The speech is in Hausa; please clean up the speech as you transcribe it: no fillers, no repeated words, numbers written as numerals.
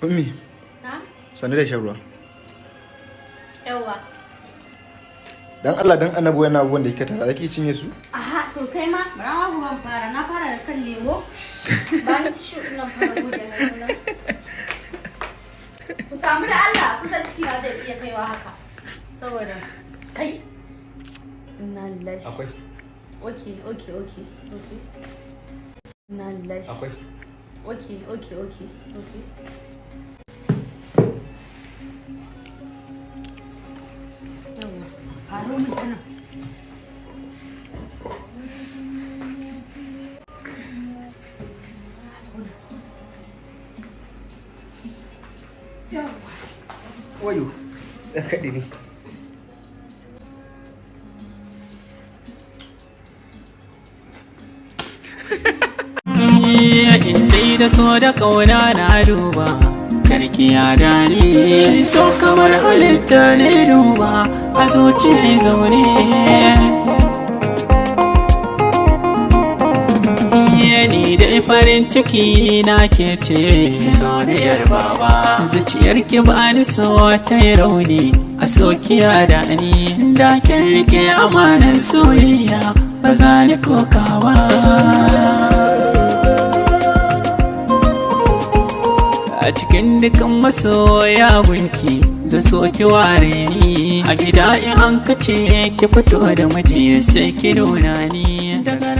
Ummi. Ha? Sani da shan ruwa. Yawa. Dan Allah dan annabi wannan abubuwan da kike tara zaki cinye su? Aha, sosai ma. Bara ma ku ban fara. Na fara da kan lemo. Ba ni shi nan fara gode na. Ku samu da Allah, kusan ciki na zai iya kaiwa haka. Saboda kai. Inna lillahi. Akwai. Okay. Inna lillahi. Akwai. Okay. Yawa. Faro mu tana. Wayo. Da kadi ne. Indai da so da kauna na duba karki ya dani shi so kamar halitta ne duba a zuci zaune ni dai farin ciki na ke ce soniyar baba zuciyar ki ba ni so ta yi rauni a sokiya da ni da kin rike amanar soyayya ba za ni kokawa a cikin dukan masoya gunki zan soki ware ni a gida in an kace ki fito da miji sai ki nuna ni daga